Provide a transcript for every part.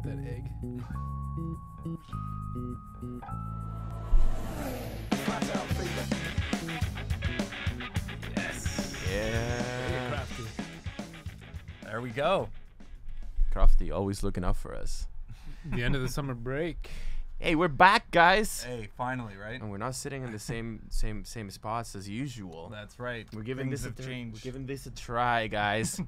That egg. Yes. Yeah. Crafty. There we go. Crafty, always looking out for us. The end of the summer break. Hey, we're back, guys. Hey, finally, right? And we're not sitting in the same spots as usual. That's right. We're giving Things this have changed. We're giving this a try, guys.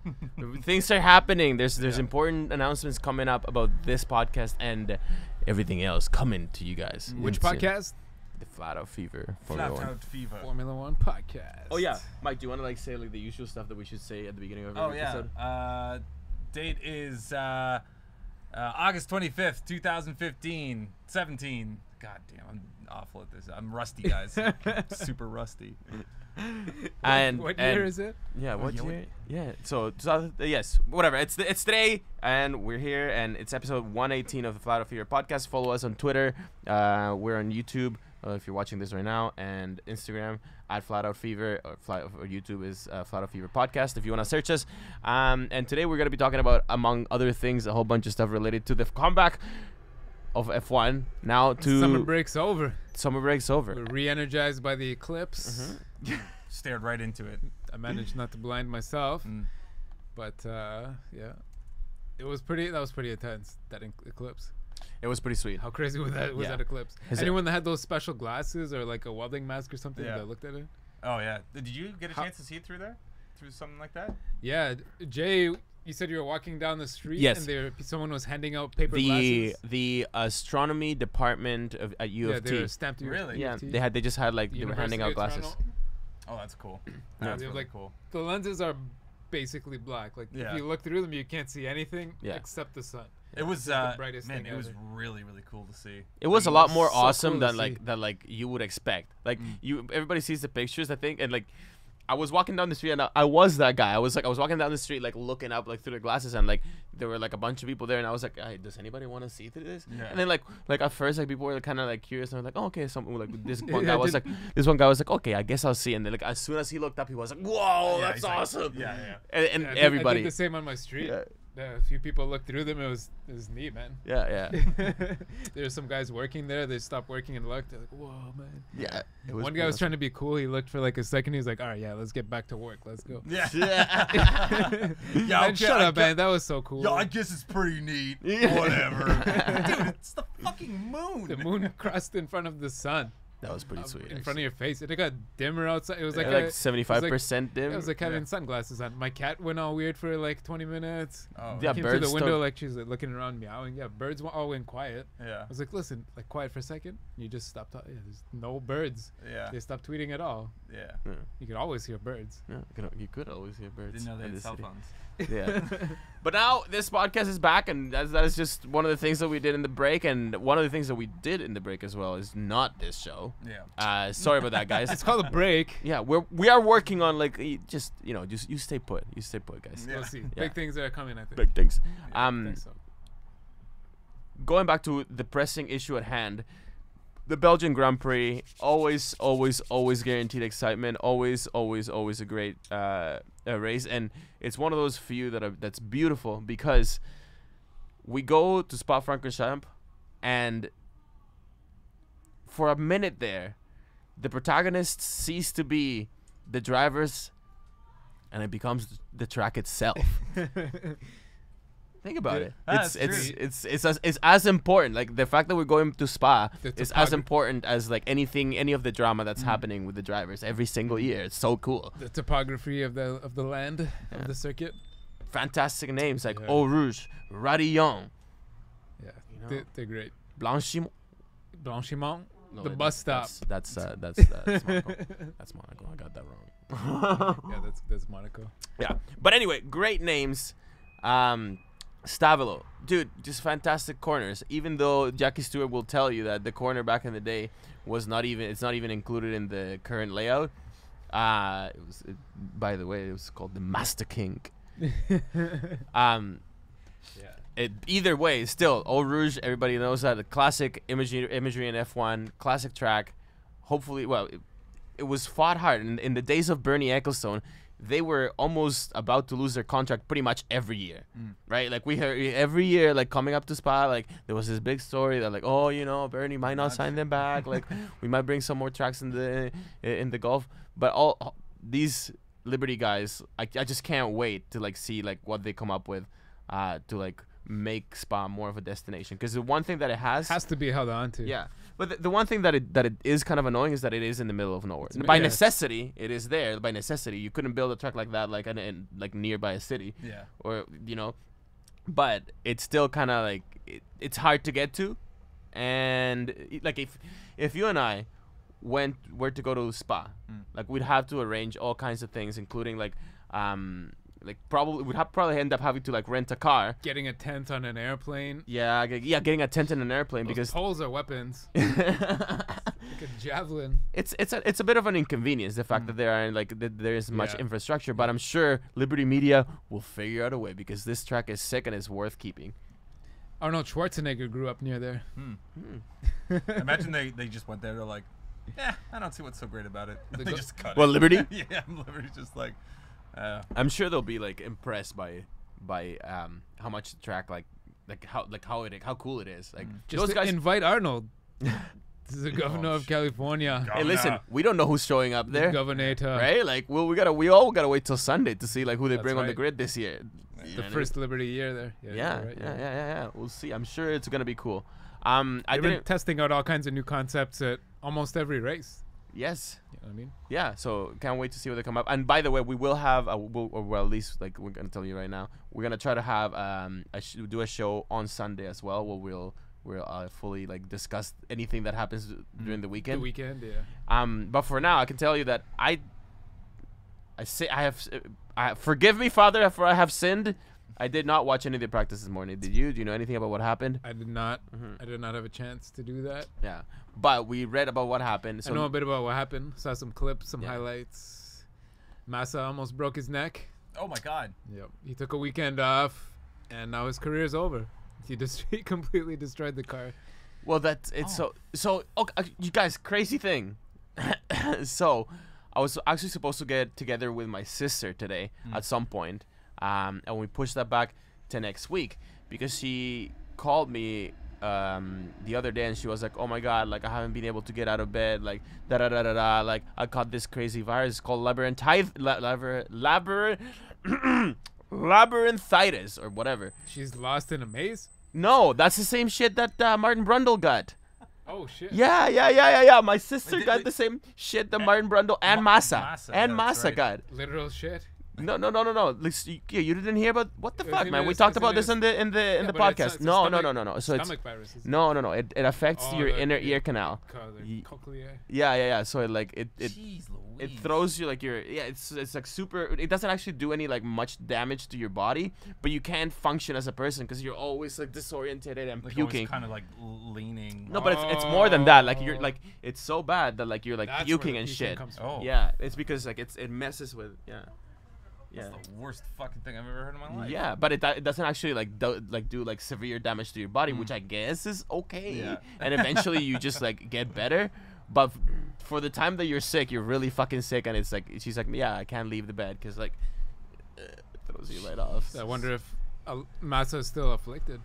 Things are happening. There's important announcements coming up about this podcast and everything else coming to you guys. Which Soon. podcast? The Flat Out Fever. Flat Formula One. Out Fever. Formula One podcast. Oh yeah, Mike. Do you want to say the usual stuff that we should say at the beginning of every episode? Date is August 25th, 2015, 17. God damn, I'm awful at this. I'm rusty, guys. Super rusty. What year is it? Yeah, what yeah, year? Yeah. So yes, whatever. It's today, and we're here, and it's episode 118 of the Flat Out Fever podcast. Follow us on Twitter. We're on YouTube. If you're watching this right now, and Instagram at Flat Out Fever, or YouTube is Flat Out Fever Podcast if you want to search us. And today we're going to be talking about, among other things, a whole bunch of stuff related to the comeback of F1. Now to Summer break's over. Summer break's over. We're re-energized by the eclipse. Stared right into it. I managed not to blind myself, but yeah, that was pretty intense. That eclipse. It was pretty sweet. How crazy was that? Was Yeah. that eclipse? Anyone that had those special glasses or like a welding mask or something that looked at it? Oh yeah. Did you get a chance to see it through there? Through something like that? Yeah, Jay, you said you were walking down the street Yes. and someone was handing out paper glasses. The astronomy department at U Yeah, of they T. were stamped to Really? U Yeah, of T. they just had like they were handing out University of glasses. Toronto. Oh, that's cool. Yeah, That's they have, really like, cool. The lenses are basically black. Like Yeah. if you look through them, you can't see anything Yeah. except the sun. It was the brightest man. thing It was ever. really cool to see. It was a It lot was more so awesome cool to than see. like you would expect. Like everybody sees the pictures, I think, and like I was walking down the street and I was that guy. I was walking down the street like looking up like through the glasses and like there were like a bunch of people there and I was like, hey, does anybody want to see through this? Yeah. And then like at first like people were kind of like curious and they're like, oh, okay, something like this one Yeah, guy was like, okay, I guess I'll see. And then like as soon as he looked up, he was like, whoa, Yeah, that's he's like, awesome. yeah. And Yeah, I everybody. did the same on my street. Yeah. A few people looked through them. It was neat, man. Yeah. There were some guys working there. They stopped working and looked. They're like, "Whoa, man!" Yeah. It was One guy was trying to be cool. He looked for like a second. He was like, "All right, yeah, let's get back to work. Let's go." Yeah. Man, Yeah. shut up, man. That was so cool. Yo, I guess it's pretty neat. Yeah. Whatever. Dude, it's the fucking moon. The moon crossed in front of the sun. That was pretty sweet. In front of your face. It got dimmer outside. It was like like a- 75% dim. It was like having sunglasses on. My cat went all weird for like 20 minutes. Oh, Yeah, Came through the birds window don't- like she's like, looking around meowing. Yeah, birds all went quiet. yeah. I was like, listen, like quiet for a second. You just stopped. Yeah, there's no birds. Yeah. They stopped tweeting at all. Yeah. You could always hear birds. Yeah, you could always hear birds. Didn't know they in had the cell city. phones. Yeah. But now this podcast is back, and that is just one of the things that we did in the break, and one of the things that we did in the break as well is not this show. Yeah. Sorry about that, guys. It's called a break. Yeah, we are working on like just you stay put, guys. Yeah. We'll see. Yeah. Big things are coming, I think. Big things. I think so. Going back to the pressing issue at hand, the Belgian Grand Prix, always guaranteed excitement. Always a great race, and it's one of those few that's beautiful because we go to Spa-Francorchamps, and for a minute there, the protagonists cease to be the drivers, and it becomes the track itself. Think about it. That's It's as important. Like the fact that we're going to Spa The is as topog- important as like any of the drama that's happening with the drivers every single year. It's so cool. The topography of the land of the circuit. Fantastic names like Yeah. Eau Rouge, Radillon, Yeah, know? they're great. Blanchimont. Blanchiment, No, the wait, bus stop. That's Monaco. That's Monaco. I got that wrong. Yeah, that's Monaco. Yeah, but anyway, great names. Stavilo, dude, just fantastic corners. Even though Jackie Stewart will tell you that the corner back in the day it's not even included in the current layout. By the way, it was called the Master King. Yeah. either way, still, Eau Rouge, everybody knows that. The classic imagery in F1, classic track. Hopefully, well, it was fought hard. In the days of Bernie Ecclestone, they were almost about to lose their contract pretty much every year, right? Like, we heard every year, like, coming up to Spa, like, there was this big story that, like, oh, you know, Bernie might not sign them back. Like, we might bring some more tracks in the Gulf. But all these Liberty guys, I just can't wait to, like, see, like, what they come up with to, like, make Spa more of a destination. Because the one thing that it has to be held on to. Yeah. But the one thing that it is kind of annoying is that it is in the middle of nowhere. By necessity, it is there. By necessity, you couldn't build a track like that like like nearby a city. Yeah. Or, you know, but it's still kind of like it's hard to get to, and like if you and I were to go to Spa, like we'd have to arrange all kinds of things, including like probably we'd probably end up having to like rent a car, getting a tent on an airplane. Yeah, getting a tent on an airplane. Those because poles are weapons. Like a javelin. It's a bit of an inconvenience, the fact that there are there is much infrastructure, but I'm sure Liberty Media will figure out a way, because this track is sick and it's worth keeping. Arnold Schwarzenegger grew up near there. Imagine they just went there. They're like, I don't see what's so great about it. They just cut it. Well, Liberty? Yeah, Liberty's just like. I'm sure they'll be like impressed by how much the track how cool it is. Like just those guys invite Arnold. This is the governor of California. Hey, listen, we don't know who's showing up there. Governor, right? Like, well, we all gotta wait till Sunday to see like who they bring on the grid this year. The first Liberty year there. Yeah. We'll see. I'm sure it's gonna be cool. I've been testing out all kinds of new concepts at almost every race. Yes. You know what I mean? Yeah, so can't wait to see what they come up. And by the way, we will have, well, at least, like, we're going to tell you right now, we're going to try to have, do a show on Sunday as well, where we'll fully, like, discuss anything that happens during the weekend. The weekend, yeah. But for now, I can tell you that forgive me, Father, for I have sinned. I did not watch any of the practice this morning. Did you? Do you know anything about what happened? I did not. I did not have a chance to do that. Yeah. But we read about what happened. So I know a bit about what happened. Saw some clips, some highlights. Massa almost broke his neck. Oh, my God. Yep. He took a weekend off, and now his career's over. He completely destroyed the car. Well, you guys, crazy thing. So I was actually supposed to get together with my sister today at some point. And we pushed that back to next week because she called me the other day and she was like, oh my God, like I haven't been able to get out of bed, like like I caught this crazy virus called labyrinthitis or whatever. She's lost in a maze? No, that's the same shit that Martin Brundle got. Oh shit. Yeah. My sister got the same shit that Martin Brundle and Massa got. Literal shit. No. You didn't hear about what the fuck, man? We talked about this in the podcast. No. So stomach viruses. No. It affects your inner ear canal. Cochlea. Yeah. So it throws you like it's like super. It doesn't actually do any like much damage to your body, but you can't function as a person because you're always like disoriented and puking. Kind of like leaning. No, but it's more than that. Like you're like it's so bad that like you're like puking and shit. Yeah, it's because like it messes with That's the worst fucking thing I've ever heard in my life. Yeah, but it doesn't actually do like severe damage to your body, which I guess is okay. Yeah. And eventually you just like get better. But for the time that you're sick, you're really fucking sick, and it's like she's like, yeah, I can't leave the bed because like it throws you right off. So I wonder if Massa is still afflicted.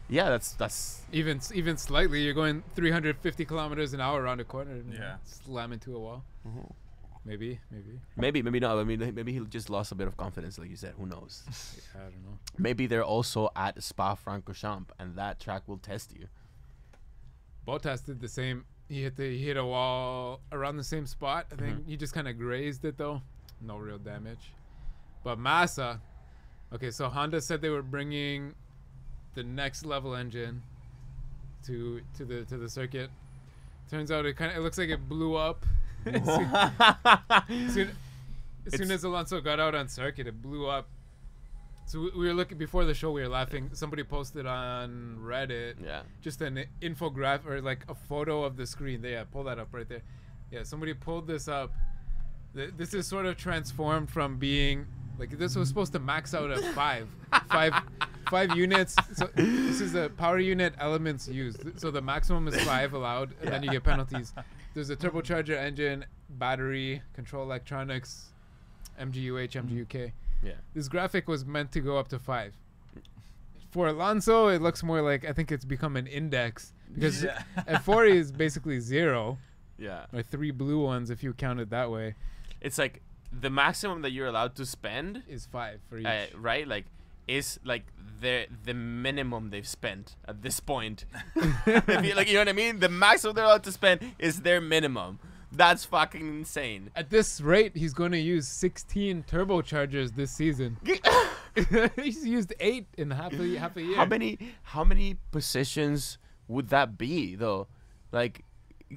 Yeah, that's even slightly. You're going 350 kilometers an hour around a corner and slam into a wall. Mm-hmm. Maybe not. I mean, maybe he just lost a bit of confidence, like you said. Who knows? I don't know. Maybe they're also at Spa-Francorchamps, and that track will test you. Bottas did the same. He hit a wall around the same spot. I think he just kind of grazed it though. No real damage. But Massa, okay. So Honda said they were bringing the next level engine to the circuit. Turns out it looks like it blew up. As soon as Alonso got out on circuit, it blew up. So we were looking before the show. We were laughing. Somebody posted on Reddit, just an infographic or like a photo of the screen. Pull that up right there. Yeah, somebody pulled this up. This is sort of transformed from being like this was supposed to max out at five 5 units. So this is the power unit elements used. So the maximum is 5 allowed, and then you get penalties. There's a turbocharger, engine, battery, control electronics, MGUH, MGUK. Yeah. This graphic was meant to go up to 5. For Alonso, it looks more like, I think it's become an index, because F40 is basically 0, Yeah. or 3 blue ones if you count it that way, It's like the maximum that you're allowed to spend, is 5 for each. right? Like, is like the minimum they've spent at this point. If you, like, you know what I mean? The maximum they're allowed to spend is their minimum. That's fucking insane. At this rate, he's going to use 16 turbochargers this season. He's used 8 in half a year. How many positions would that be though? Like,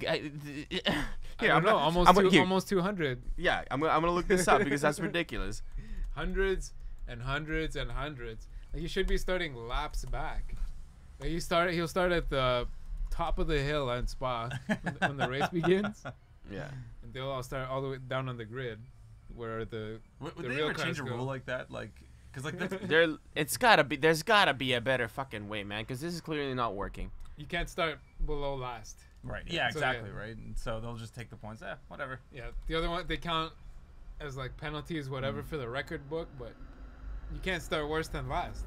I don't know, almost 200. Yeah, I'm gonna look this up because that's ridiculous. Hundreds and hundreds and hundreds. Like, he should be starting laps back. Like, he'll start at the top of the hill on Spa when the race begins, Yeah. and they'll all start all the way down on the grid, where the Would the they real ever change cars a go. rule like that? Like, because like that's, There's gotta be a better fucking way, man, because this is clearly not working. You can't start below last. right. Yeah, So, exactly. yeah. Right. And so they'll just take the points. Whatever. Yeah, the other one they count as like penalties, whatever, for the record book, but you can't start worse than last.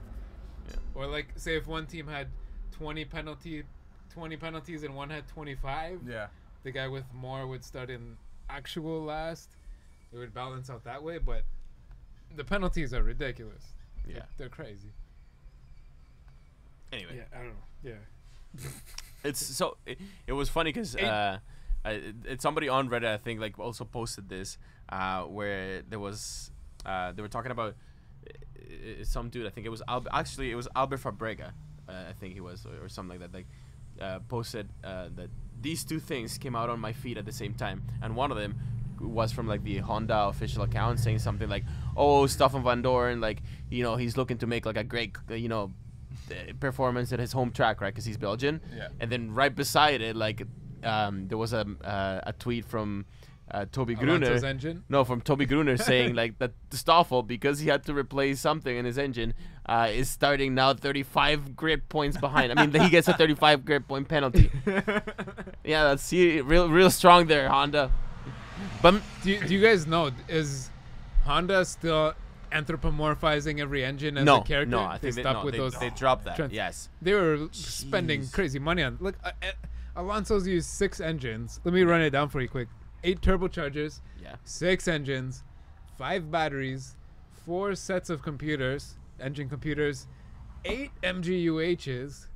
Yeah. Or like, say if one team had 20 penalties and one had 25, Yeah. the guy with more would start in actual last. It would balance out that way, but the penalties are ridiculous. Yeah. They're crazy. Anyway. Yeah, I don't know. Yeah. It's so it was funny because it's somebody on Reddit, I think, like, also posted this where there was they were talking about some dude, I think it was actually it was Albert Fabrega, I think he was, or something like that, like posted that these two things came out on my feed at the same time, and one of them was from like the Honda official account saying something like, oh, Stoffel Van Dorn, like, you know, he's looking to make like a great performance at his home track, right, because he's Belgian. Yeah. And then right beside it, like, there was a tweet from Toby Alonso's Gruner. engine. No, from Toby Gruner saying like that Stoffel, because he had to replace something in his engine, is starting now 35 grip points behind. I mean, he gets a 35 grip point penalty. Yeah, that's real strong there, Honda. But Do you guys know, is Honda still anthropomorphizing every engine as a character? no, I they think stopped with those. they dropped that. trans- Yes. They were spending Jeez. crazy money on. Look, Alonso's used 6 engines. Let me run it down for you quick. 8 turbochargers, Yeah. 6 engines, 5 batteries, 4 sets of computers, engine computers, 8 MGUHs,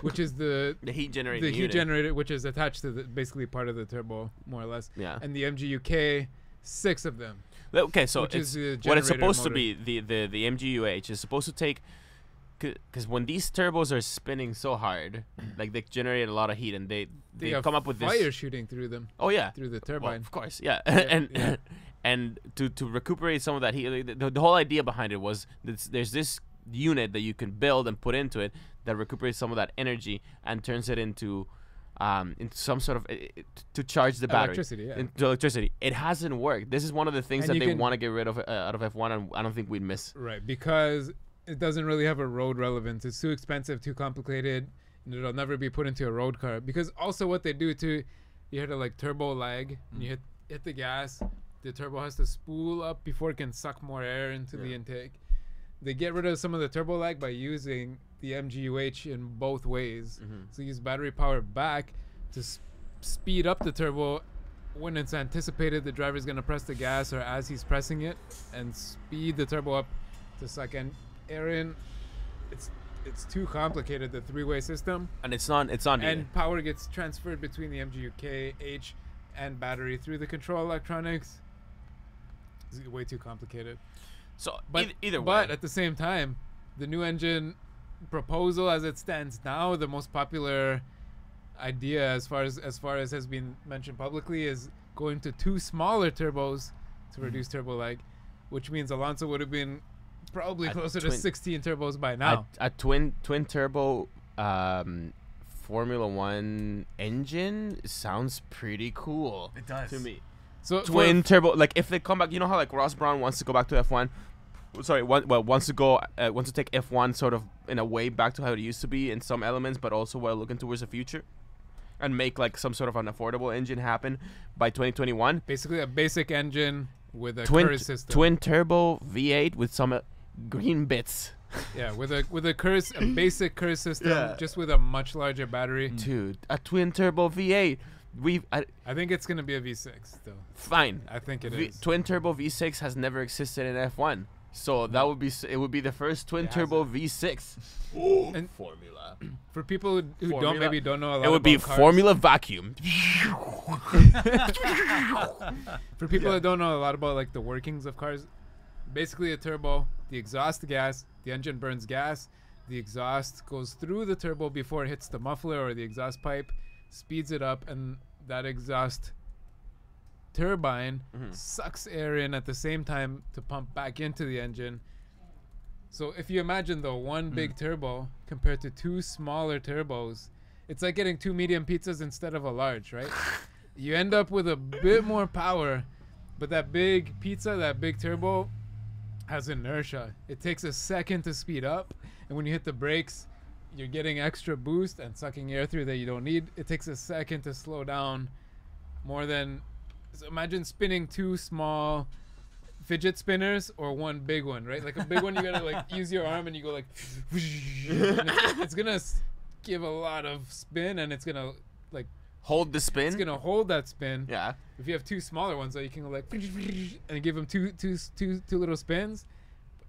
which is the heat generating the heat unit. generator, which is attached to basically part of the turbo, more or less. Yeah. And the MGUK, 6 of them. Okay, so Which is it's the what it's generator supposed to be. The MGUH is supposed to take, because when these turbos are spinning so hard, like, they generate a lot of heat, and they have come up with fire this. shooting through them, Oh yeah, through the well, turbine. of course, yeah, yeah. and to recuperate some of that heat, the whole idea behind it was that there's this unit that you can build and put into it that recuperates some of that energy and turns it into some sort of to charge the battery. Electricity, yeah. Into electricity. It hasn't worked. This is one of the things And that you they can- want to get rid of out of F1, and I don't think we'd miss. Right, because it doesn't really have a road relevance. It's too expensive, too complicated, and it'll never be put into a road car. Because also what they do too, you hit a like turbo lag, and you hit the gas. The turbo has to spool up before it can suck more air into the intake. They get rid of some of the turbo lag by using the MGUH in both ways. So use battery power back to speed up the turbo when it's anticipated the driver's going to press the gas, or as he's pressing it, and speed the turbo up to suck air in. It's too complicated, the 3-way system, And it's not either. and power gets transferred between the MGUK, H, and battery through the control electronics. It's way too complicated. So But either way. But at the same time, the new engine proposal as it stands now, the most popular idea as far as has been mentioned publicly, is going to 2 smaller turbos to reduce turbo lag, which means Alonso would have been probably A closer to twin- 16 turbos by now. a twin turbo Formula One engine sounds pretty cool It does. to me. So Twin turbo, like, if they come back, you know how like Ross Brown wants to go back to F1. Sorry, wants to take F1 sort of in a way back to how it used to be in some elements, but also while looking towards the future, and make like some sort of an affordable engine happen by 2021. Basically, a basic engine with a Twin system. twin turbo V8 with some green bits. Yeah, with a basic curse system, Yeah. just with a much larger battery. Dude, a twin turbo V8. I think it's gonna be a V6 still. Fine. I think it is. Twin turbo V6 has never existed in F1, so that would be it would be the first twin turbo V6. And Formula. for people who Formula. don't know a lot It would be about cars, Formula vacuum. For people that don't know a lot about like the workings of cars, basically a turbo, the exhaust gas, the engine burns gas, the exhaust goes through the turbo before it hits the muffler or the exhaust pipe, speeds it up, and that exhaust turbine sucks air in at the same time to pump back into the engine. So if you imagine though one big turbo compared to two smaller turbos, it's like getting two medium pizzas instead of a large, right? You end up with a bit more power, but that big pizza, that big turbo has inertia. It takes a second to speed up, and when you hit the brakes, you're getting extra boost and sucking air through that you don't need. It takes a second to slow down more than... So imagine spinning two small fidget spinners or one big one, right? Like a big one, you gotta like use your arm and you go like... and it's gonna give a lot of spin, and it's gonna like... Hold the spin. It's gonna hold that spin. Yeah. If you have two smaller ones, though, you can go like and give them two little spins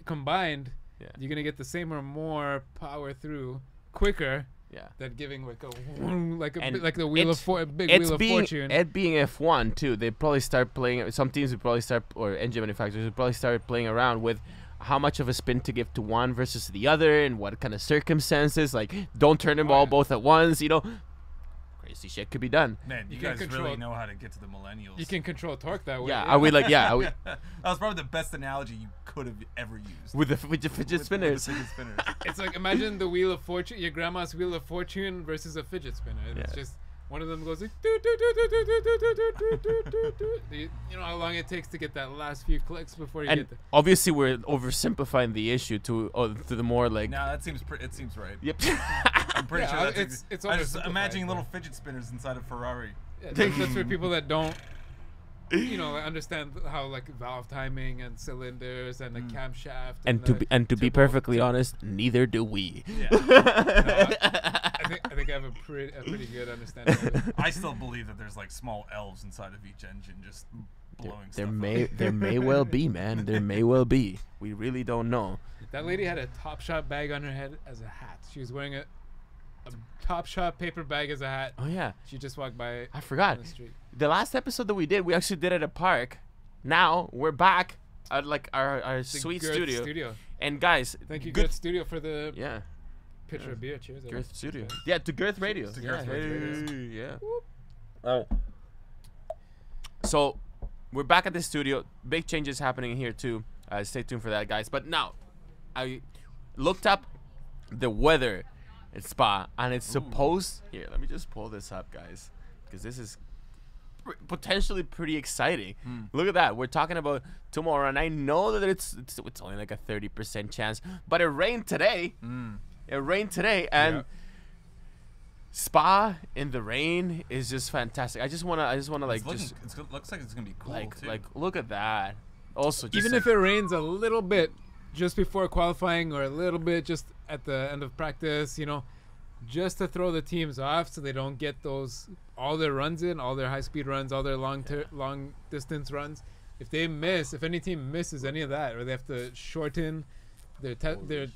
combined. Yeah. You're gonna get the same or more power through quicker. Yeah. Than giving like a And like the wheel of big it's wheel of fortune. It being F1 too, they probably start playing. Some teams would probably start, or engine manufacturers would probably start playing around with how much of a spin to give to one versus the other, and what kind of circumstances. Like, don't turn them all both at once. You know, crazy shit could be done. Man, you You guys can really control- know how to get to the millennials. You can control torque that way. Yeah. Are we like? Yeah. Are we That was probably the best analogy you could have ever used. with the fidget spinners? With the fidget spinners. It's like, imagine the wheel of fortune, your grandma's wheel of fortune versus a fidget spinner. It's Yeah. just one of them goes like, doo, doo, doo, doo, doo, doo, doo, doo, doo, doo, doo, doo. You know how long it takes to get that last few clicks before you And get the... obviously, we're oversimplifying the issue to the more like. No, that seems it seems right. Yep. I'm pretty Yeah, sure that's it's I just oversimplified, imagining but- little fidget spinners inside a Ferrari. Yeah, that's for people that don't, you know, understand how like valve timing and cylinders and the camshaft. and the to be turbo- perfectly honest, neither do we. Yeah. I think I have a pretty good understanding of it. I still believe that there's like small elves inside of each engine just blowing There stuff up. there may well be, man. There may well be. We really don't know. That lady had a Top Shot bag on her head as a hat. She was wearing a Top Shot paper bag as a hat. Oh yeah, She just walked by I forgot. on the street. The last episode that we did, we actually did it at a park. Now we're back at like our The sweet Girth studio. And guys, Thank you, good. Girth Studio, for the Yeah, pitcher of beer. Cheers. Girth Studio. Yeah, to Girth Radio. To yeah, Girth Radio. yeah. Oh. So we're back at the studio. Big changes happening here too. Stay tuned for that, guys. But now, I looked up the weather at Spa, and it's supposed. Here, let me just pull this up, guys, because this is potentially pretty exciting. Look at that. We're talking about tomorrow, and I know that it's only like a 30% chance, but it rained today. It rained today, and Yeah. Spa in the rain is just fantastic. I just wanna like just Looks like it's gonna be cool too. like look at that. Also, just Even if it rains a little bit just before qualifying or a little bit just at the end of practice, you know, just to throw the teams off so they don't get all their runs in, all their high-speed runs, all their long distance runs. If any team misses any of that, or they have to shorten their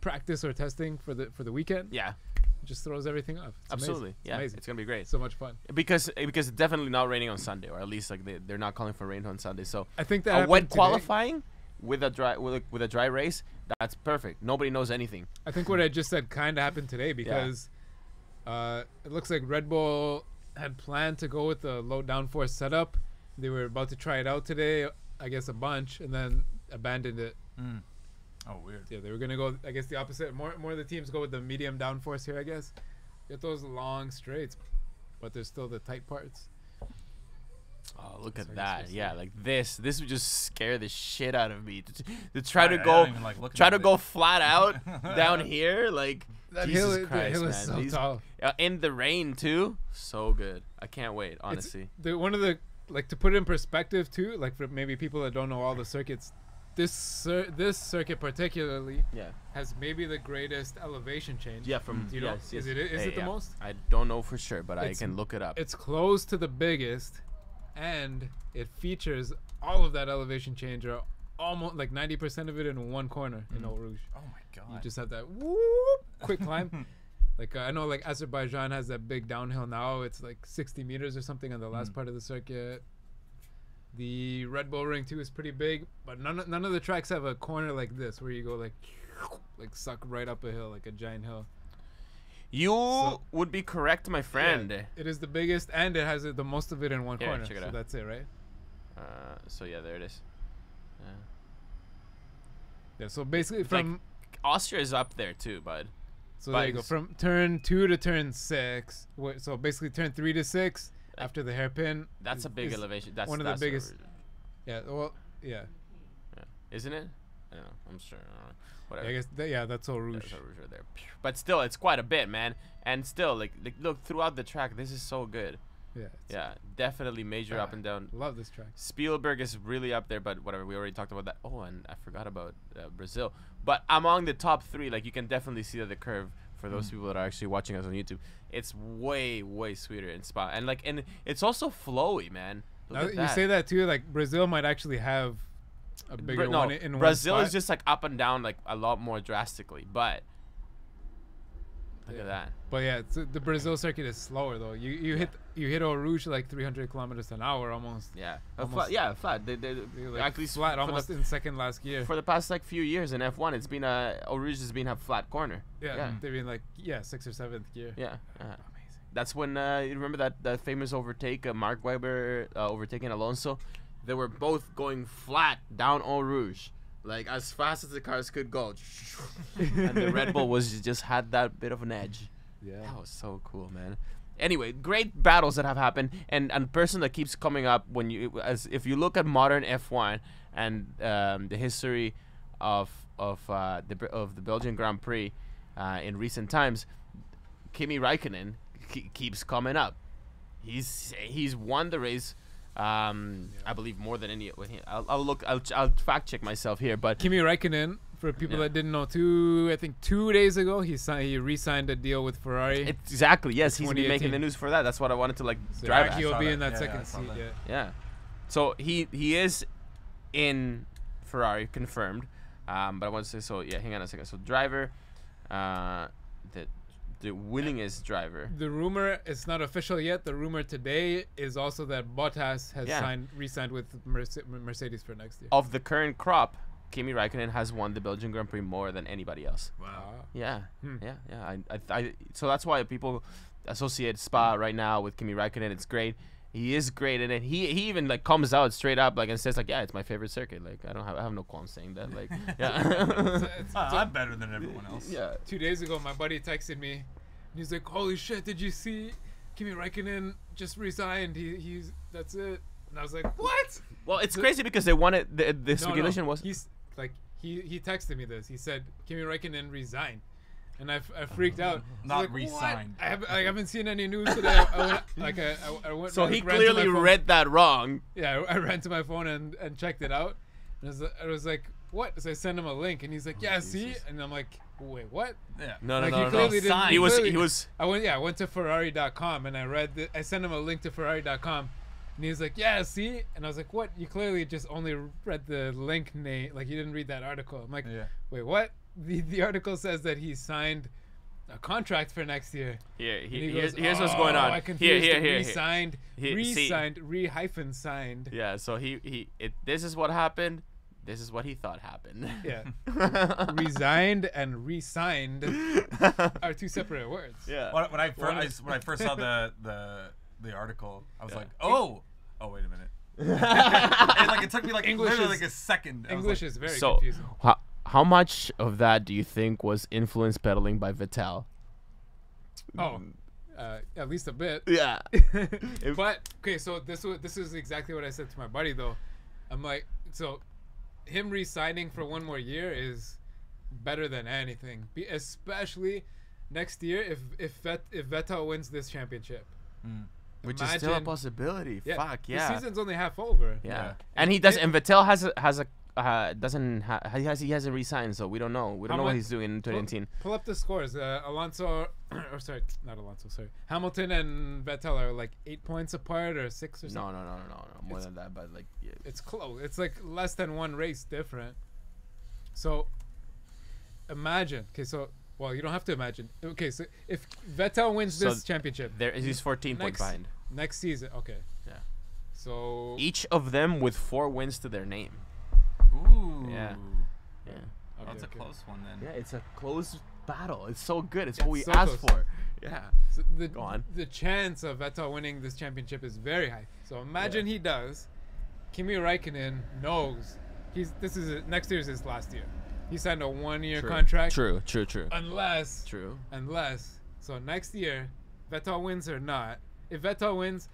practice or testing for the weekend, yeah, it just throws everything off. It's absolutely, amazing. It's yeah, amazing. it's gonna be great. So much fun. Because it's definitely not raining on Sunday, or at least like they're not calling for rain on Sunday. So I think that a happened wet today. qualifying with a dry race, that's perfect. Nobody knows anything. I think what I just said kind of happened today because it looks like Red Bull had planned to go with the low downforce setup. They were about to try it out today, I guess a bunch, and then abandoned it. Oh, weird. Yeah, they were gonna go, I guess, the opposite. More of the teams go with the medium downforce here, I guess. Get those long straights, but there's still the tight parts. Oh, look That's at what you're that! supposed to Yeah, do. like this would just scare the shit out of me. To try I to don't go, even like looking try at to it. go flat out down here, like That Jesus hill, Christ, the hill man. is so These- tall. in the rain too, so good. I can't wait, It's honestly. one of the, like, to put it in perspective too, like for maybe people that don't know all the circuits, this circuit particularly Yeah, has maybe the greatest elevation change. yeah. From Do you know? yes, Is yes. it the Yeah. most? I don't know for sure, but I It's- can look it up. It's close to the biggest, and it features all of that elevation change, or almost like 90% of it in one corner in Eau Rouge. Oh my god. You just have that whoop, quick climb. Like I know, like Azerbaijan has that big downhill now. It's like 60 meters or something on the last part of the circuit. The Red Bull Ring too is pretty big, but none of the tracks have a corner like this where you go like suck right up a hill, like a giant hill. You So- would be correct, my friend. Yeah, it is the biggest, and it has the most of it in one Here, corner. check it So out. that's it, right? So yeah, there it is. Yeah. So basically, It's like- from Austria is up there too, bud. so there you go, Bikes. from turn 2 to turn 6. So basically, turn 3 to 6 after the hairpin. That's a big is elevation. That's one of the that's biggest- over- Yeah. Well. Yeah. yeah. Isn't it? I don't know. I'm sure. I don't know. Whatever. I guess. That's Eau Rouge. There's a rouge right there. But still, it's quite a bit, man. And still, like look throughout the track. This is so good. Yeah. it's- Yeah, definitely major up and down. Love this track. Spielberg is really up there, but whatever. We already talked about that. Oh, and I forgot about Brazil. But among the top 3, like you can definitely see that the curve for those people that are actually watching us on YouTube, it's way sweeter in Spa, and it's also flowy, man. Look Now, at you that. say that too. Like Brazil might actually have a bigger No, one in Brazil one is spot. just like up and down like a lot more drastically, but look Yeah. at that. But yeah, the Brazil circuit is slower though. You hit Eau Rouge like 300 kilometers an hour almost. Yeah, Almost- flat. Yeah, flat. They You're, like, actually flat for almost the, in second last gear. for the past like few years in F1, it's been Eau Rouge has been a flat corner. Yeah, they've been like 6th or 7th gear. Yeah. Amazing. That's when you remember that famous overtake, Mark Webber overtaking Alonso. They were both going flat down Eau Rouge, like as fast as the cars could go, and the Red Bull was just had that bit of an edge. Yeah. That was so cool, man. Anyway, great battles that have happened, and person that keeps coming up when if you look at modern F1 and the history of the Belgian Grand Prix in recent times, Kimi Räikkönen keeps coming up. He's won the race. I believe more than any. I'll fact check myself here, but Kimi Räikkönen, for people that didn't know too, I think 2 days ago he re-signed a deal with Ferrari. exactly, yes, he's been making 2018. the news for that. That's what I wanted to like So drive actually at. he'll saw be that. in that Yeah, I second saw seat. that. Yeah. Yeah, so he is in Ferrari confirmed. But I want to say so. Yeah, hang on a second. So driver, the winningest driver. The rumor, it's not official yet. The rumor today is also that Bottas has Yeah. re-signed with Mercedes for next year. Of the current crop, Kimi Räikkönen has won the Belgian Grand Prix more than anybody else. Wow. Yeah, Hmm. yeah. So that's why people associate Spa right now with Kimi Räikkönen. It's great. He is great, and then he even like comes out straight up like and says like, yeah, it's my favorite circuit. Like I have no qualms saying that. Like yeah, I'm better than everyone else. yeah. 2 days ago, my buddy texted me, and he's like, "Holy shit! Did you see Kimi Räikkönen just resigned? He's that's it." And I was like, "What?" Well, it's crazy because they wanted the speculation was he's like he texted me this. He said Kimi Räikkönen resigned, and I freaked out. I was Not like, "What?" re-signed. I haven't seen any news today. I went. so he ran to my clearly phone. read that wrong. Yeah, I ran to my phone and checked it out. And I was like, "What?" So I sent him a link, and he's like, "Yeah, see." And I'm like, "Wait, what?" Yeah. No, Like, no, he no, clearly no. didn't- He was clearly- he was. I went to Ferrari.com and I sent him a link to Ferrari.com, and he's like, "Yeah, see." And I was like, "What? You clearly just only read the link name, like you didn't read that article." I'm like, Yeah. "Wait, what?" The article says that he signed a contract for next year. Here, And he here's, goes, here's what's going "Oh, on. I confused Here, it. here. Re-signed, See- signed. Yeah, so this is what happened. This is what he thought happened. Yeah. Resigned and re-signed are two separate words. Yeah. When I first saw the article, I was like, oh, wait a minute. It took me like English literally is- like a second. I was English like, is very So, confusing. how much of that do you think was influence peddling by Vettel? Oh, at least a bit. Yeah. But okay, so this is exactly what I said to my buddy though. I'm like, so him re-signing for one more year is better than anything, especially next year if Vettel wins this championship. Which is still a possibility. Yeah, Fuck the yeah. season's only half over. Yeah. And he does. And Vettel he hasn't re-signed, so we don't know. We don't know what he's doing in 2019. Pull up the scores. Hamilton and Vettel are like 8 points apart or 6 or something. No. More than that, but like yeah. It's close. It's like less than one race different. So imagine. Okay, so well, you don't have to imagine. Okay, so if Vettel wins this championship, he's 14 points behind. Next season, okay. Yeah. So each of them with 4 wins to their name. Ooh. Yeah. Yeah. Oh, that's a close one then. Yeah, it's a close battle. It's so good. It's Yeah, what we so asked close. for. Yeah. So Go on. The chance of Vettel winning this championship is very high. So imagine he does. Kimi Räikkönen knows next year's his last year. He signed a 1-year contract. True. Unless so next year, Vettel wins or not. If Vettel wins,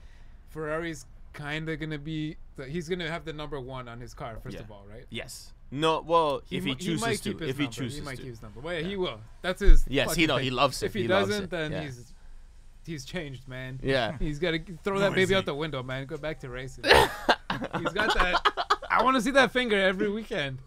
Ferrari's kind of gonna be. He's gonna have the number 1 on his car first of all, right? Yes. No. Well, if he might chooses keep to. his If he number. chooses he might to. keep his number. Well, yeah, he will. That's his. Yes, fucking thing. he loves it. If he loves doesn't, it. then he's changed, man. Yeah. He's got to throw that baby out the window, man. Go back to racing. He's got that. I want to see that finger every weekend.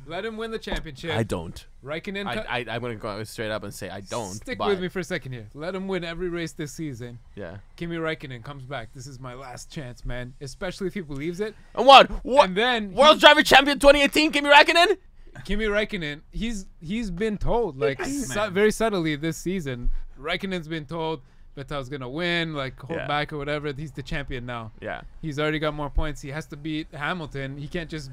Let him win the championship. I don't. Raikkonen. I'm gonna go straight up and say I don't. Stick with me for a second here. Let him win every race this season. Yeah. Kimi Räikkönen comes back. This is my last chance, man. Especially if he believes it. And what? And then World Driver Champion 2018, Kimi Räikkönen. Kimi Räikkönen, he's been told like very subtly this season. Räikkönen's been told Vettel's gonna win, like hold back or whatever. He's the champion now. Yeah. He's already got more points. He has to beat Hamilton. He can't just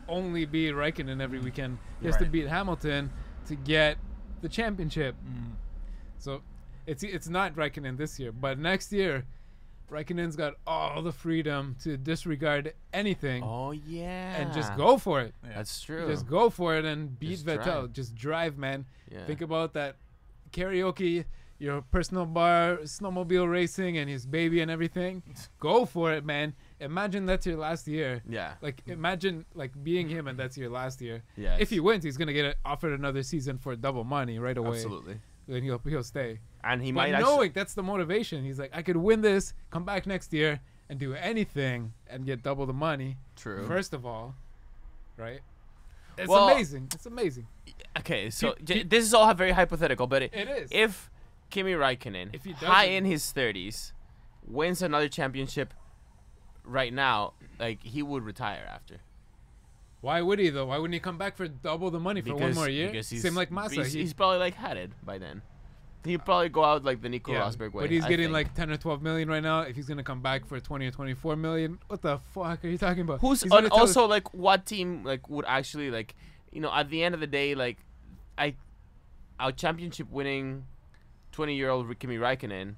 only beat Räikkönen every weekend. He has to beat Hamilton to get the championship. So it's not Räikkönen this year, but next year Räikkönen's got all the freedom to disregard anything. Oh yeah. And just go for it. Yeah. That's true. Just go for it and beat Just Vettel. drive. Just drive, man. Yeah. Think about that karaoke, your personal bar, snowmobile racing, and his baby and everything. Go for it, man. Imagine that's your last year. Yeah. Like imagine like being him and that's your last year. Yeah. If he wins, he's gonna get offered another season for double money right away. Absolutely. Then he'll stay. And he But might knowing that's the motivation. He's like, I could win this, come back next year, and do anything and get double the money. True. First of all, right? It's Well, amazing. It's amazing. Okay, so this is all very hypothetical, but It is. If Kimi Räikkönen, If he high doesn't- in his 30s, wins another championship right now, like he would retire after. Why would he though? Why wouldn't he come back for double the money for one more year? Because Same like Massa. He's probably like had it by then. He'd probably go out like the Nico Rosberg way. But he's I getting think. like 10 or 12 million right now. If he's gonna come back for 20 or 24 million, what the fuck are you talking about? Who's He's gonna tell also like what team like would actually like at the end of the day like our championship winning 20-year-old Kimi Räikkönen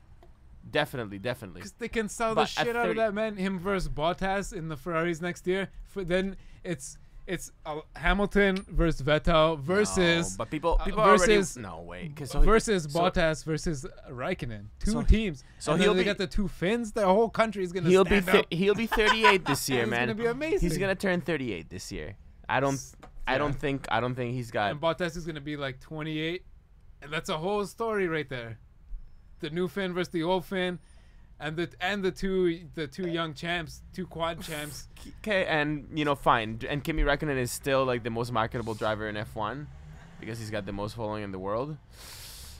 definitely. Because they can sell the But shit at out of 30 that, man. Him versus Bottas in the Ferraris next year. Then it's Hamilton versus Vettel versus No, but people versus- already no way versus Bottas versus Raikkonen. Two teams. so And then he'll they be- got the two Finns. The whole country is gonna he'll be stand up. he'll be 38 this year, It's man. gonna be amazing. He's gonna turn 38 this year. I don't think he's got. And Bottas is gonna be like 28, and that's a whole story right there. The new Finn versus the old Finn, and the two young champs, two quad champs. Okay, and fine. And Kimi Räikkönen is still like the most marketable driver in F1 because he's got the most following in the world.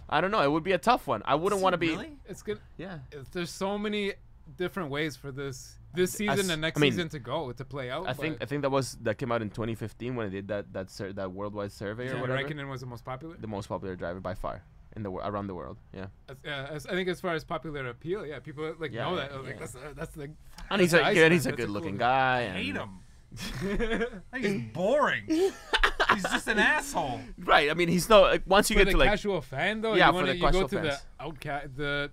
I don't know. It would be a tough one. I wouldn't want to be. Really? It's good. Yeah. There's so many different ways for this season and next season to play out. I think that came out in 2015 when they did that worldwide survey or whatever. Raikkonen was the most popular. The most popular driver by far in around the world. Yeah. I think as far as popular appeal, yeah, people know that. Yeah. Like that's the. And he's that's the Iceman. he's a That's good cool looking guy. guy. I And hate him. I think he's boring. He's just an asshole. Right. I mean, he's no like once you For get the to like casual fan though, Yeah, you for wanna, the you go casual to fans. the outcast, the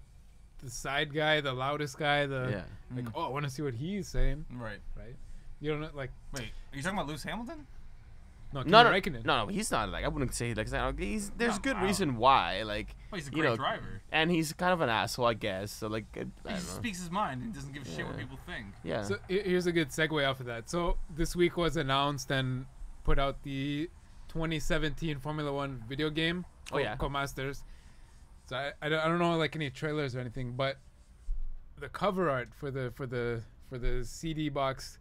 side guy, the loudest guy, yeah. oh, I want to see what he's saying, Right. right? You don't know, like Wait, are you talking about Lewis Hamilton? No, No, no, Raikkonen. no, he's not like I wouldn't say like that. There's Oh, good wow. reason why, like Well, he's a you great know, driver. and he's kind of an asshole, I guess. So like, I He don't just know. speaks his mind and doesn't give a shit what Yeah. people think. Yeah. So here's a good segue off of that. So this week was announced and put out the 2017 Formula One video game. Oh, yeah. Co-Masters. So I don't know like any trailers or anything, but the cover art for the CD box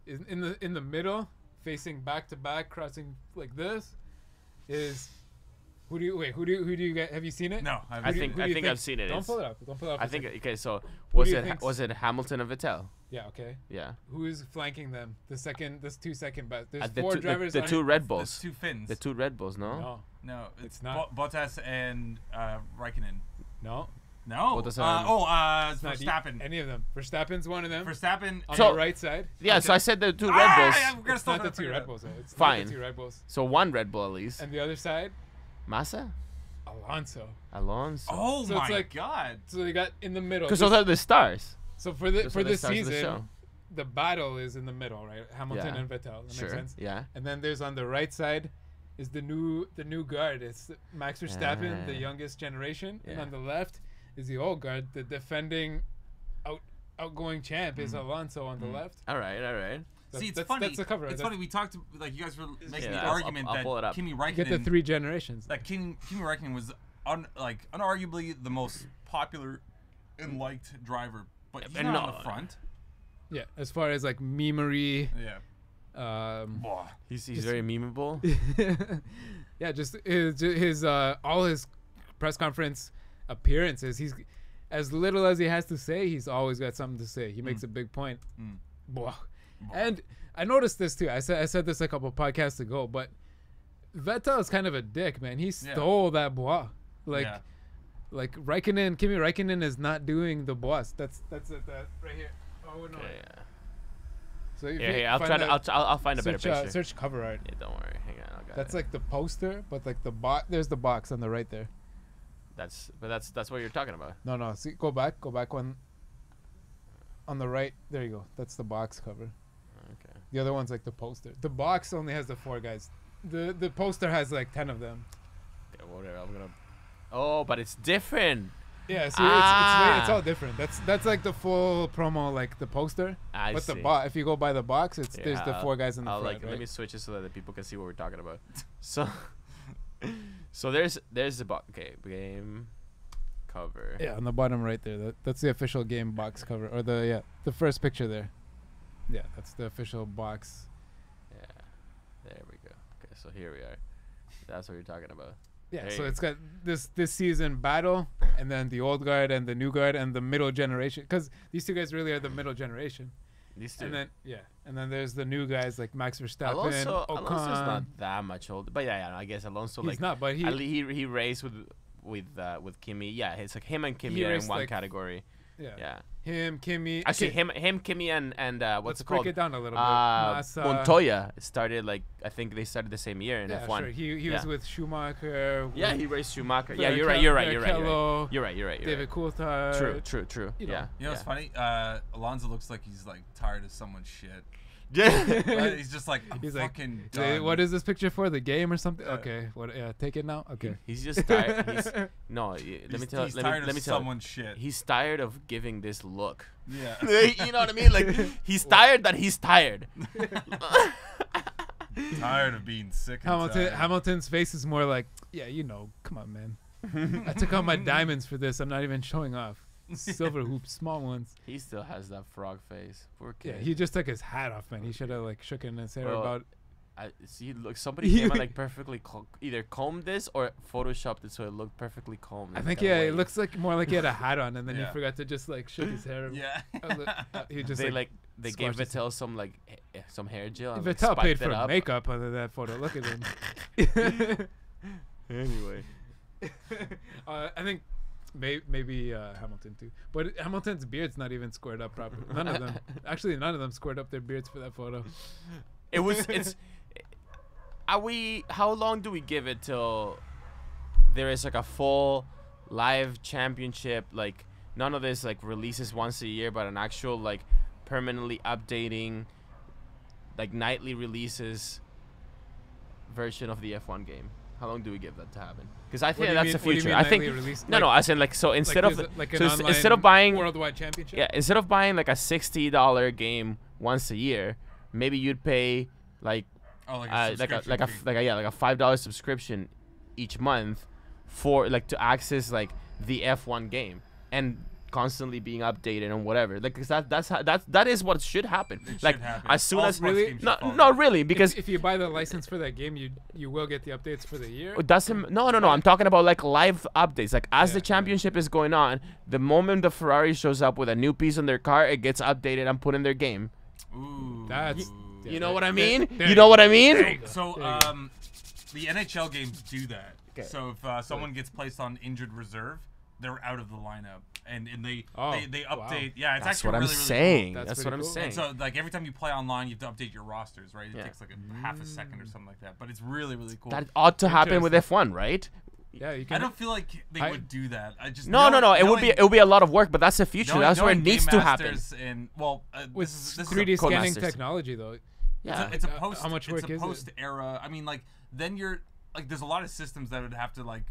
is in the middle, facing back to back, crossing like this. Who do you get? Have you seen it? No, I think who do you I've seen it. Don't It's- pull it up. Don't pull it up. I for a think second. okay. So Who do you think's- was it Hamilton and Vettel? Yeah. Okay. Yeah. Who's flanking them? This 2-second best. There's The four two, drivers. the on two it. Red There's Bulls. two Finns. The two Red Bulls. No. No. No, It's not. Bottas and Raikkonen. No. No. Bottas it's Not Verstappen. any of them. Verstappen's one of them. Verstappen. On So- the right side. Yeah. So I said the two Red Ah, Bulls. I'm gonna It's still not the try to two figure it Red out. Bulls. It's Fine. not the two Red Bulls. So one Red Bull at least. And the other side, Massa, Alonso. Alonso. Oh So my it's like- god. So they got in the middle. Because those are the stars. So for the Those for are the this stars of the season, show. the battle is in the middle, right? Hamilton Yeah. and Vettel. That Sure. makes sense. Yeah. And then there's on the right side is the new guard. It's Max Verstappen, the Ah. youngest generation, and Yeah. on the left is the old guard, the defending outgoing champ is Alonso on the left. All right. All right. See, it's that's, funny. That's the cover. It's That's- funny. We talked like you guys were making Yeah, the I'll- argument I'll that pull it up. Kimi You Raikkonen, get the three generations. that Kimi Raikkonen was unarguably the most popular and liked driver, but he's And not on no- the front. Yeah, as far as like memery, Yeah. um, He's very memeable. yeah, just his all his press conference appearances. He's as little as he has to say. He's always got something to say. He makes a big point. Blah. And I noticed this too. I said this a couple podcasts ago, but Vettel is kind of a dick, man. He stole that bois. Like Raikkonen, Kimi Raikkonen is not doing the bois. That's it. That right here. Oh no. Okay, So if yeah. you Yeah. I'll find try to. that- I'll find a better search, picture. search cover art. Yeah. Don't worry. Hang on. I got That's it. like the poster, but like the box. There's the box on the right there. That's what you're talking about. No. See, go back one. On the right, there you go. That's the box cover. Okay. The other one's like the poster. The box only has the 4 guys. The poster has like 10 of them. Okay, whatever. I'm gonna. Oh, but it's different. Yeah, see, Ah. it's all different. That's like the full promo, like the poster. I But see. the box, if you go by the box, there's the Yeah, 4 guys in the I'll front. like right? let me switch it so that the people can see what we're talking about. So, so there's the box. Okay, game cover. Yeah, on the bottom right there. That's the official game box cover, or the first picture there. Yeah, that's the official box. Yeah, there we go. Okay, so here we are. That's what you're talking about. Yeah, There so you it's got this season battle, and then the old guard and the new guard and the middle generation, because these 2 guys really are the middle generation. These two. And then there's the new guys like Max Verstappen, Alonso's Ocon. not that much older, but yeah, I guess Alonso He's like not, but he raced with Kimi. Yeah, it's like him and Kimi He are in raced, one like, category. Yeah. him, Kimi. Actually, okay, him, Kimi, and what's let's it called? break it down a little bit. Massa, Montoya started like I think they started the same year in yeah, F1. sure. He was Yeah. with Schumacher. Yeah, with he raced Schumacher. Yeah, Barrichello- you're right. You're Barrichello, right. David Coulthard. True. you know. Yeah. You know what's funny? Alonso looks like he's like tired of someone's shit. Yeah. He's just like I'm He's like, fucking "Hey, done. what is this picture for? The game or something? Yeah. Okay, what? Yeah, take it now. Okay. He's just tired. Let me tell. He's Let tired me of tell. someone's shit. He's tired of giving this look. Yeah. You know what I mean? Like he's tired that he's tired. Tired of being sick. And tired. Hamilton's face is more like, yeah, come on, man. I took out my diamonds for this. I'm not even showing off. Silver hoops, small ones. He still has that frog face. Poor Yeah, kid. he just took his hat off, man. He should have like shooken his hair Well, about. I see. Look, somebody came and like perfectly either combed this or photoshopped it so it looked perfectly combed. I Like think a it wave. looks like more like he had a hat on, and then he Yeah. forgot to just like shook his hair. Yeah. He just They gave squashed his- Vettel some like some hair gel. And, like, Vettel paid spiked it for up. makeup under that photo. Look at him. Anyway. I think maybe Hamilton too, but Hamilton's beard's not even squared up properly. None of them. Actually, none of them squared up their beards for that photo. It's. How long do we give it till there is like a full live championship? Like none of this like releases once a year, but an actual like permanently updating, like nightly releases. version of the F1 game? How long do we give that to happen? Because I What think do you that's mean- the what do you future. mean I think nightly release? no, I said like so instead of like so an instead of online buying worldwide championship. yeah instead of buying like a $60 game once a year, maybe you'd pay like like like a subscription fee. like a $5 subscription each month for like to access like the F1 game and constantly being updated and whatever. Like 'cause that is what should happen. It like should happen. as soon All as sports really games should no follow not that. really because if you buy the license for that game, you will get the updates for the year. it doesn't no I'm talking about like live updates. Like as Yeah, the yeah. championship is going on, the moment the Ferrari shows up with a new piece on their car, it gets updated and put in their game. Ooh. That's You know what I mean? there You you know go. what I mean? There you go. So, There you go. the NHL games do that. Okay. So if someone gets placed on injured reserve, they're out of the lineup, and they Oh, they wow. update. Yeah, it's That's actually what I'm really, really saying. That's That's what pretty I'm cool. saying. Cool. And so like every time you play online, you have to update your rosters, right? It Yeah. takes like a half a second or something like that. But it's really really cool. That ought to happen with F1, right? Yeah, you I can. don't feel like they I- would do that. I just No. It would knowing- be a lot of work, but that's the future. knowing- That's where it knowing needs Game to happen. Masters And well, with this is 3D a, scanning Codemasters. technology though. Yeah. it's a Like, post. how much it's work a is it? post era. I mean, like then you're like there's a lot of systems that would have to like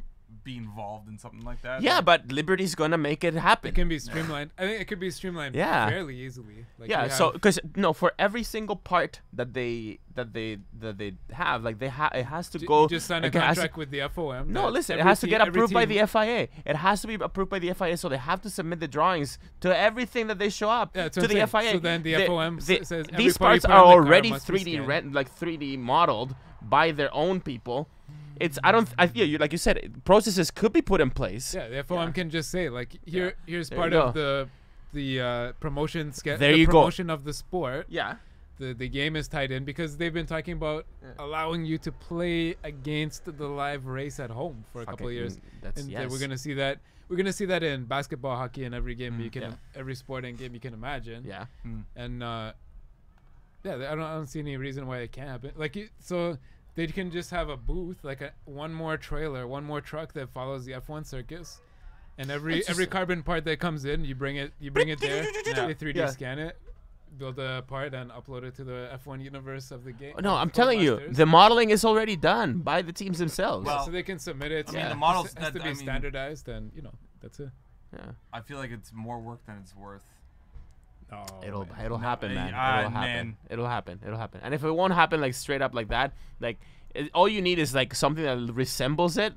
be involved in something like that. Yeah, Like, but Liberty's gonna make it happen. It can be streamlined. I think it could be streamlined Yeah. fairly easily. Like Yeah, you so have- because no, for every single part that they have, like it has to you go. just sign a like, it has to- contract with the FOM. No, that listen, it every has to team- get every approved by team- the FIA. It has to be approved by the FIA, so they have to submit the drawings to everything that they show up Yeah, that's to what the I'm FIA. saying. So then the FOM says every these part you parts put are on the car already must be 3D scanned. 3D modeled by their own people. It's yeah, you like you said, processes could be put in place. Yeah, the FOM can just say like here's There part you of the promotion There you go. promotion of the sport. Yeah. The game is tied in because they've been talking about allowing you to play against the live race at home for a couple of years. That's And yes. we're gonna see that. We're gonna see that in basketball, hockey, and every game you can, yeah. every sporting game you can imagine. Yeah. And yeah, I don't see any reason why it can't happen. Like so, they can just have a booth, like one more trailer, one more truck that follows the F1 circus, and every carbon part that comes in, you bring it there. They 3D Yeah. scan it, build a part, and upload it to the F1 universe of the game. No, I'm telling you, Codemasters. the modeling is already done by the teams themselves. Well, So they can submit it. I mean, so the it models has to that- be I mean- standardized, and that's it. yeah. I feel like it's more work than it's worth. No, It'll man. happen, man. ah, It'll happen. man. It'll happen. It'll happen. And if it won't happen like straight up like that, like all you need is like something that resembles it,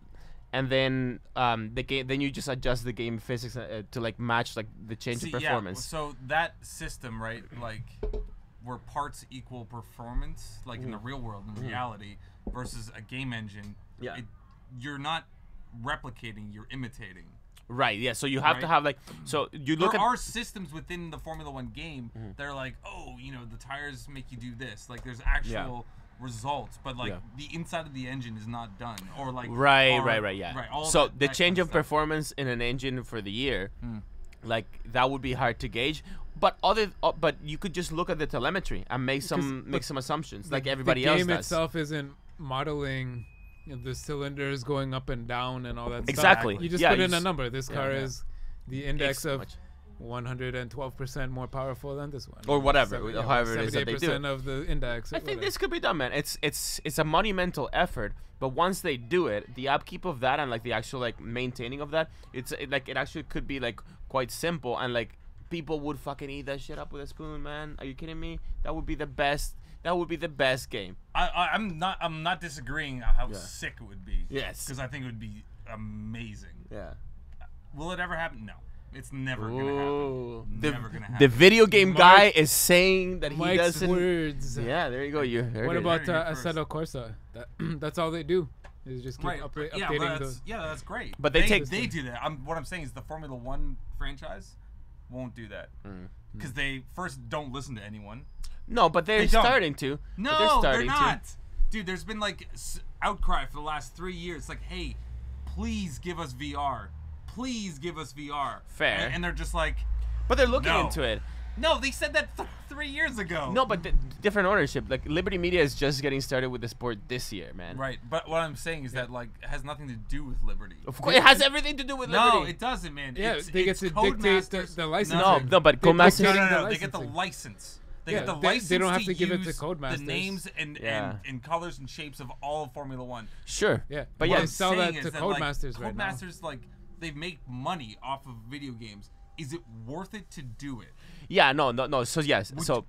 and then the game. Then you just adjust the game physics to like match like the change See, in performance. Yeah, so that system, right, like where parts equal performance, like in the real world, in reality, versus a game engine. Yeah. You're not replicating, you're imitating. Right. Yeah. So you have to Right. have like. So you look There at. are systems within the Formula One game that are like, oh, the tires make you do this. Like, there's actual results, but like Yeah. the inside of the engine is not done, or like Right. or- Yeah. right. All So that, the that change kind of of stuff. performance in an engine for the year, like that would be hard to gauge. But but you could just look at the telemetry and make some assumptions, like everybody else The game does. itself isn't modeling the cylinders going up and down and all that Exactly. stuff. You just Yeah, put you in a just- number. This car yeah. is the index so of much. 112% more powerful than this one. Or whatever, Seven- however it is that they do 78% of the index. I think this could be done, man. It's a monumental effort, but once they do it, the upkeep of that and like the actual like maintaining of that, it actually could be like quite simple, and like people would fucking eat that shit up with a spoon, man. Are you kidding me? That would be the best. That would be the best game. I'm not disagreeing how sick it would be. Yes. Because I think it would be amazing. Yeah. Will it ever happen? No. It's never Ooh. gonna happen. Never gonna happen. The video game Mark- guy is saying that he Mike's doesn't. words. Yeah, there you go. You heard What it. about Heard it first. Assetto Corsa? That's all they do. Is just keep Right. Yeah, updating but the. that's great. But they take- they do that. What I'm saying is the Formula One franchise won't do that because they first don't listen to anyone. No, but they're They don't. starting to. But No, they're starting not. Dude, there's been like outcry for the last 3 years. Like, hey, please give us VR. Please give us VR. Fair. And they're just like, But they're looking No. into it. no, they said that 3 years ago. No, but different ownership. Like Liberty Media is just getting started with the sport this year, man. Right, but what I'm saying is that like it has nothing to do with Liberty. Of course, it has everything to do with Liberty. No, it doesn't, man. Yeah, it's, they get it's to dictate Codemasters. the license. No, but They Codemasters- No, dictating no, the no. They get the licensing. license. They Yeah, get the they license don't have to give it to use Codemasters. the names and colors and shapes of all of Formula One. Sure. Yeah, But Well, yeah, they sell that saying to is Codemasters like, right now. Codemasters, like, they make money off of video games. Is it worth it to do it? Yeah, no. So yes, so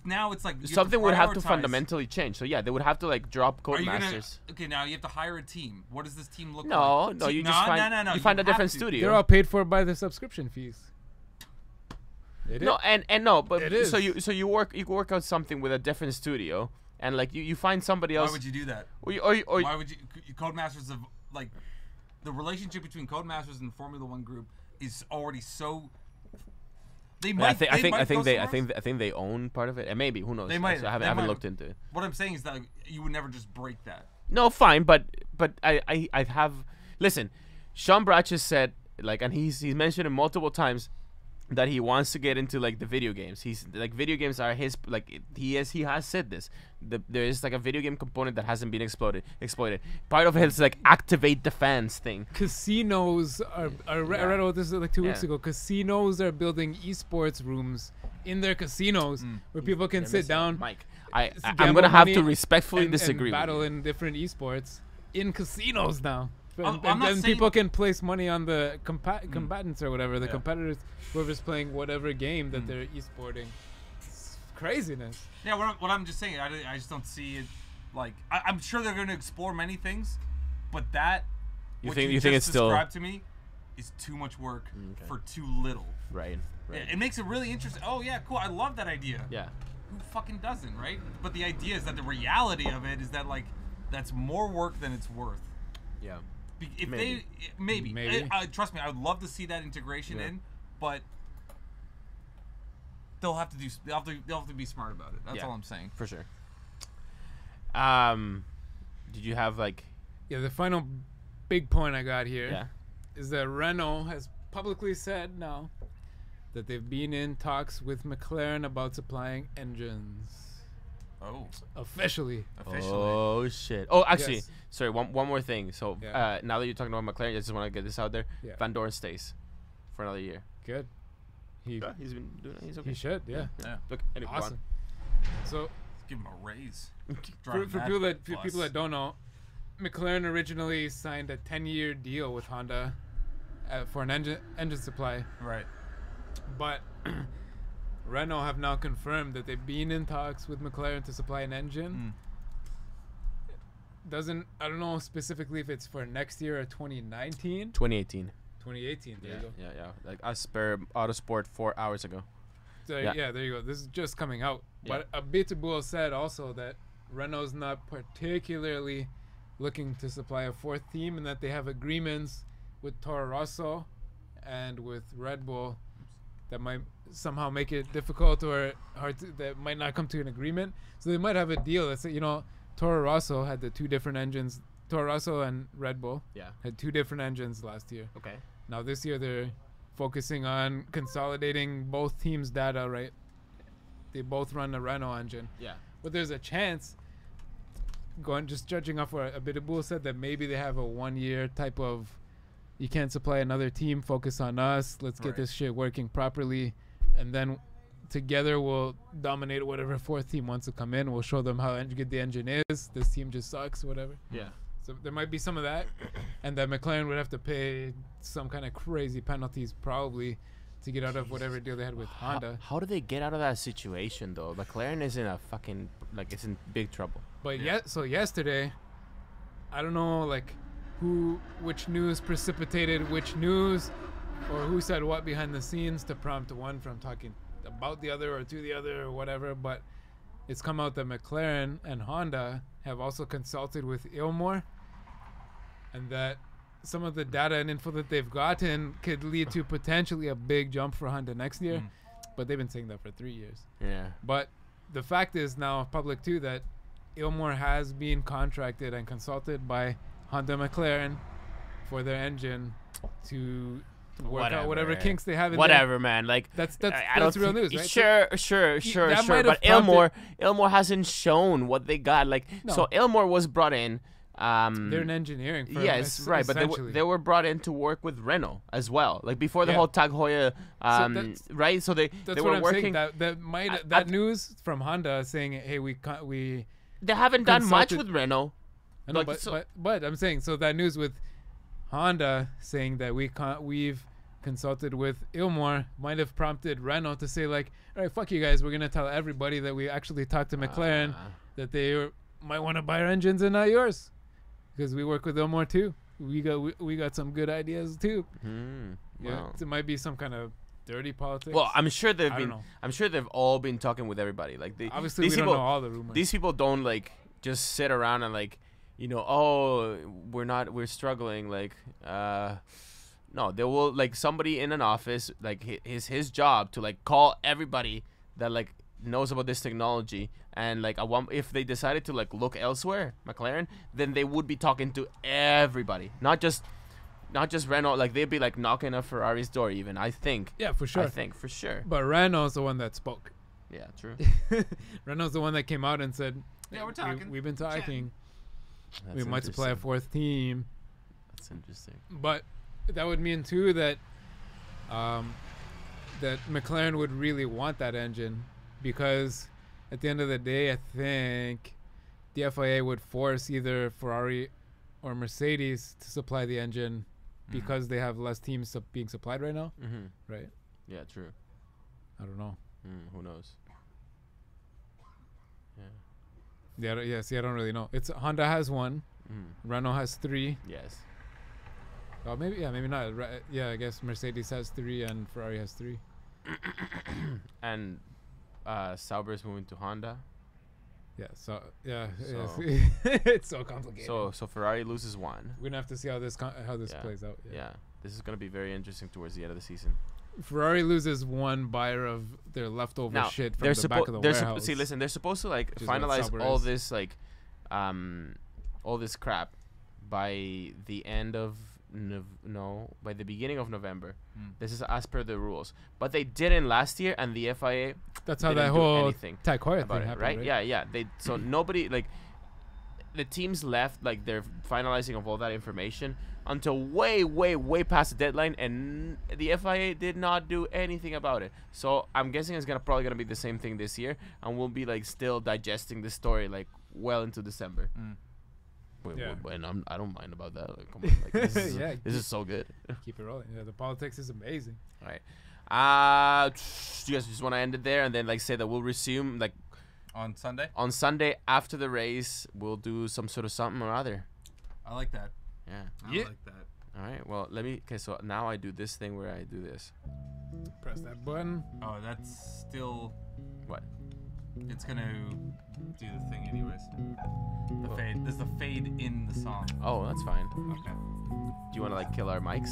Now it's like you something would have to prioritize. fundamentally change. So yeah, they would have to like drop Are you gonna, Codemasters. okay, now you have to hire a team. What does this team look No, like? no, you just find you find a have different to. studio. They're all paid for by the subscription fees. It No, is. and no, but It so is. you work out something with a different studio, and like you find somebody else. Why would you do that? Or Why would you? Codemasters of like the relationship between Codemasters and the Formula One group is already so. They might. I think go somewhere. I think they own part of it, and maybe who knows? They might. I haven't, They I haven't might. looked into it. What I'm saying is that like, you would never just break that. No, fine, but I have listen. Sean Bratch has said like, and he's mentioned it multiple times that he wants to get into like the video games. He's like video games are his like he has said this. There is like a video game component that hasn't been exploited. Part of it is like activate the fans thing. Casinos are I read about this like 2 weeks Yeah. ago. Casinos are building esports rooms in their casinos where people can sit down. Mike, gamble I'm gonna have money to respectfully and disagree. with battle you. in different esports in casinos now. I'm And not then saying- people can place money on the combatants or whatever, the competitors, whoever's playing whatever game that they're esporting. It's craziness. Yeah, what I'm just saying, I just don't see it. Like I'm sure they're going to explore many things, but that You what think you it's just still described to me is too much work for too little. Right. It makes it really interesting. Oh yeah, cool. I love that idea. Yeah. Who fucking doesn't, right? But the idea is that the reality of it is that like that's more work than it's worth. Yeah. If Maybe. maybe. Trust me, I would love to see that integration in, but they'll have to be smart about it. That's all I'm saying. For sure. Did you have like? Yeah, the final big point I got here Yeah. is that Renault has publicly said now that they've been in talks with McLaren about supplying engines. Oh, Officially. Oh shit! Oh, actually, Yes. sorry. One more thing. So Yeah. now that you're talking about McLaren, I just want to get this out there. Yeah. Van Dorn stays for another year. Good. He's He's been doing it. He's okay. He should, yeah. yeah. Look, anyway, go Awesome. So Let's give him a raise. for people Plus. that don't know, McLaren originally signed a 10-year deal with Honda for an engine supply, Right. but Renault have now confirmed that they've been in talks with McLaren to supply an engine. I don't know specifically if it's for next year or 2019. 2018. 2018. There you go. Yeah. Like as per Autosport 4 hours ago. So Yeah. there you go. This is just coming out. Yeah. But Abiteboul said also that Renault's not particularly looking to supply a fourth team, and that they have agreements with Toro Rosso and with Red Bull that might somehow make it difficult or hard that might not come to an agreement. So they might have a deal that say, Toro Rosso had the two different engines. Toro Rosso and Red Bull Yeah. had two different engines last year. Okay. Now this year they're focusing on consolidating both teams' data, right? They both run a Renault engine. Yeah. But there's a chance, just judging off what Abiteboul said, that maybe they have a 1-year type of, you can't supply another team, focus on us, let's get Right. this shit working properly, and then together we'll dominate whatever fourth team wants to come in. We'll show them how good the engine is. This team just sucks, whatever. Yeah. So there might be some of that, and that McLaren would have to pay some kind of crazy penalties probably to get out of whatever deal they had with Honda. How do they get out of that situation though? McLaren is in a fucking it's in big trouble. But so yesterday, I don't know which news precipitated which news, or who said what behind the scenes to prompt one from talking about the other or to the other or whatever, but it's come out that McLaren and Honda have also consulted with Ilmor, and that some of the data and info that they've gotten could lead to potentially a big jump for Honda next year. But they've been saying that for 3 years. Yeah. But the fact is now public too that Ilmor has been contracted and consulted by Honda McLaren for their engine to work out whatever kinks they have in Whatever, man. Like That's I don't real think- news, right? Sure. that might have But prompted- Ilmor hasn't shown what they got. Like No. so, Ilmor was brought in They're an engineering firm. Yes, right, but essentially. they were brought in to work with Renault as well, like before the Yeah. whole Tag Heuer, that's- right? So they That's were what I'm working. saying. That news from Honda saying, "Hey, we." They haven't done much consulted- with Renault. I know, Like, but, so- but I'm saying so that news with Honda saying that we've consulted with Ilmor might have prompted Renault to say like, all right, fuck you guys, we're gonna tell everybody that we actually talked to McLaren that they might want to buy our engines and not yours, because we work with Ilmor too. We got some good ideas too. Yeah, Wow. it might be some kind of dirty politics. Well, I'm sure I don't they've all been talking with everybody. Like obviously these we people, don't know all the rumors. these people don't like just sit around and like, you know, oh, we're struggling. Like, no, they will, like, somebody in an office, like his job to like call everybody that like knows about this technology, and like if they decided to like look elsewhere, McLaren, then they would be talking to everybody, not just Renault. Like they'd be like knocking on Ferrari's door even. I think. Yeah, for sure. I think for sure. But Renault's the one that spoke. Yeah, true. Renault's the one that came out and said, Yeah, we're talking. We've been talking. That's We might supply a interesting. fourth team." That's interesting. But that would mean too that that McLaren would really want that engine, because at the end of the day, I think the FIA would force either Ferrari or Mercedes to supply the engine because they have less teams being supplied right now, right? Yeah, true. I don't know. Who knows? Yeah, see, I don't really know. It's Honda has one, Renault has 3. Yes. Oh, maybe not. Yeah, I guess Mercedes has 3 and Ferrari has 3. And Sauber's moving to Honda. Yeah, so yeah, So- it's so complicated. So Ferrari loses 1. We're gonna have to see how this Yeah. plays out. Yeah. This is gonna be very interesting towards the end of the season. Ferrari loses one buyer of their leftover Now shit from they're the back of the warehouse. see, listen, they're supposed to like Which is what finalize Sauber all is. this like, all this crap by the end of by the beginning of November. This is as per the rules, but they didn't last year, and the FIA That's how didn't that do whole anything Tag Heuer about thing it, happened, right? right? Yeah. They so nobody like the teams left like they're finalizing of all that information until way past the deadline, and the FIA did not do anything about it. So I'm guessing it's probably gonna be the same thing this year, and we'll be like still digesting the story like well into December. Yeah. And I don't mind about that. Like, come on, like, this is, Yeah, this is so good. Keep it rolling. Yeah, the politics is amazing. All right. Do you guys just want to end it there and then like say that we'll resume like On Sunday? on Sunday after the race? We'll do some sort of something or other. I like that. Yeah. I Yeah. like that. All right. Well, okay. So now I do this thing where I do this. Press that button. Oh, that's still. What? It's gonna do the thing anyways. The Oh. fade. There's the fade in the song. Oh, that's fine. Okay. Do you want to like kill our mics?